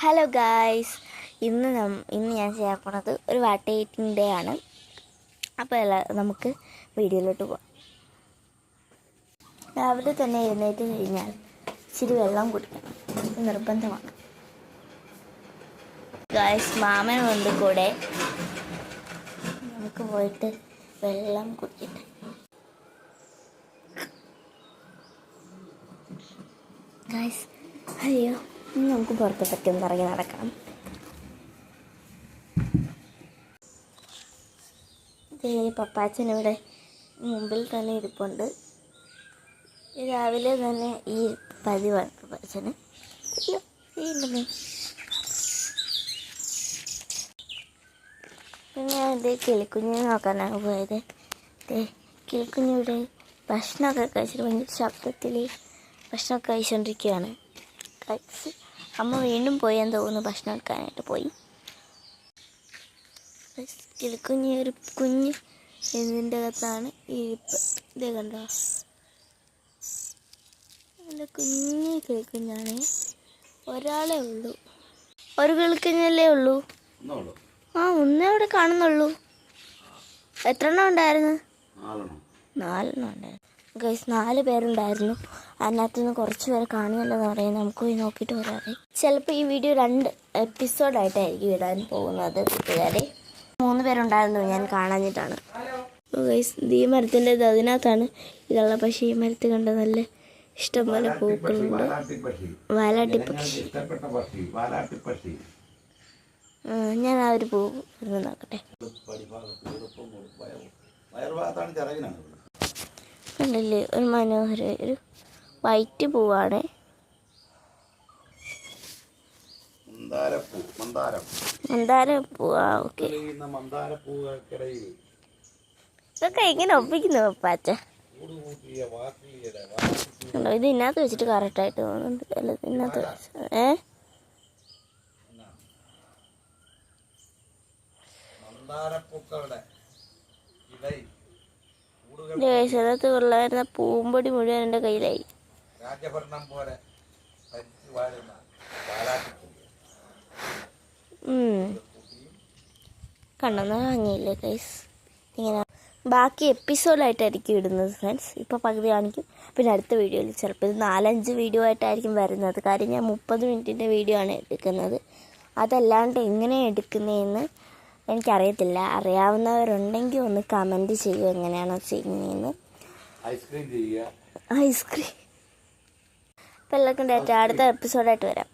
Hello guys, ഇന്ന് ഞാൻ ചെയ്യാൻ പോണത് ഒരു വാട്ടർ ഈറ്റിംഗ് ഡേ ആണ്. അപ്പോൾ നമുക്ക് വീഡിയോയിലോട്ട് പോകാം. രാവിലെ തന്നെ എഴുന്നേറ്റ് കഴിഞ്ഞാൽ ഇച്ചിരി വെള്ളം കുടിക്കണം, നിർബന്ധമാണ്. ഗായ്സ്, മാമനുണ്ട് കൂടെ. നമുക്ക് പോയിട്ട് വെള്ളം കുടിക്കട്ടെ. ഗായ്സ്, അയ്യോ, ഇനി നമുക്ക് പുറത്തോട്ടൊക്കെ ഒന്ന് ഇറങ്ങി നടക്കണം. പപ്പാച്ചനിവിടെ മുമ്പിൽ തന്നെ ഇരിപ്പുണ്ട്. രാവിലെ തന്നെ ഈ പതിവാണ് പപ്പാച്ചന്. അയ്യോ, പിന്നെ ഞാൻ കിളിക്കുഞ്ഞിനെ നോക്കാനാണ് പോയത്. കിളിക്കുഞ്ഞിവിടെ ഭക്ഷണമൊക്കെ കഴിച്ചിട്ട് ഭയങ്കര ശബ്ദത്തിൽ ഭക്ഷണമൊക്കെ കഴിച്ചുകൊണ്ടിരിക്കുകയാണ്. അമ്മ വീണ്ടും പോയെന്ന് തോന്നുന്നു, ഭക്ഷണം എടുക്കാനായിട്ട് പോയി. കിളിക്കുഞ്ഞ് ഒരു കുഞ്ഞ് ഇതിൻ്റെ അകത്താണ് ഇരിപ്പ്. ഇതേ കണ്ടോ, നല്ല കുഞ്ഞ് കിളിക്കുഞ്ഞാണ്. ഒരാളേ ഉള്ളൂ, ഒരു കിളിക്കുഞ്ഞല്ലേ ഉള്ളൂ. ഒന്നേ അവിടെ കാണുന്നുള്ളൂ. എത്ര എണ്ണം ഉണ്ടായിരുന്നു? 4 എണ്ണം ഉണ്ടായിരുന്നു. ഗൈസ്, 4 പേരുണ്ടായിരുന്നു. അതിനകത്തുനിന്ന് കുറച്ച് പേരെ കാണുമല്ലോ എന്ന് പറയുന്നത്. നമുക്ക് പോയി നോക്കിയിട്ട് വരാതെ. ചിലപ്പോൾ ഈ വീഡിയോ 2 എപ്പിസോഡായിട്ടായിരിക്കും ഇടാൻ പോകുന്നത്. കൂട്ടുകാരെ 3 പേരുണ്ടായിരുന്നു, ഞാൻ കാണാഞ്ഞിട്ടാണ്. ഗൈസ്, ഈ മരത്തിൻ്റെ അതിനകത്താണ് ഇതുള്ള. പക്ഷേ ഈ മരത്ത് കണ്ട നല്ല ഇഷ്ടംപോലെ പൂക്കളുണ്ട്. വാലാട്ടിപ്പക്ഷി. ഞാൻ ആ ഒരു പൂ ഒന്ന് നോക്കട്ടെ. കണ്ടില്ലേ, ഒരു മനോഹര ഒരു വൈറ്റ് പൂവാണ്. മന്ദാര പൂവാ. ഓക്കെ, ഇതൊക്കെ ഇങ്ങനെ ഒപ്പിക്കുന്നു പപ്പാച്ച. കണ്ടോ, ഇത് ഇതിനകത്ത് വെച്ചിട്ട് കറക്റ്റായിട്ട് തോന്നുന്നുണ്ട്. അല്ല, ഇതിനകത്ത് ദേശത്ത് കൊള്ളായിരുന്ന പൂമ്പൊടി മുഴുവൻ എൻ്റെ കയ്യിലായി. കണ്ടെന്ന് വാങ്ങിയില്ലേ ഗൈസ്. ഇങ്ങനെ ബാക്കി എപ്പിസോഡായിട്ടായിരിക്കും ഇടുന്നത് ഫ്രണ്ട്സ്. ഇപ്പോൾ പകുതി കാണിക്കും, പിന്നെ അടുത്ത വീഡിയോയിൽ ചിലപ്പോൾ ഇത് 4-5 വീഡിയോ ആയിട്ടായിരിക്കും വരുന്നത്. കാര്യം ഞാൻ 30 മിനിറ്റിൻ്റെ വീഡിയോ ആണ് എടുക്കുന്നത്. അതല്ലാണ്ട് എങ്ങനെയാണ് എടുക്കുന്നതെന്ന് എനിക്കറിയത്തില്ല. അറിയാവുന്നവരുണ്ടെങ്കിൽ ഒന്ന് കമൻറ്റ് ചെയ്യുക, എങ്ങനെയാണോ ചെയ്യുന്നതെന്ന്. ഐസ്ക്രീം. അപ്പോൾ എല്ലാവർക്കും അടുത്ത എപ്പിസോഡായിട്ട് വരാം.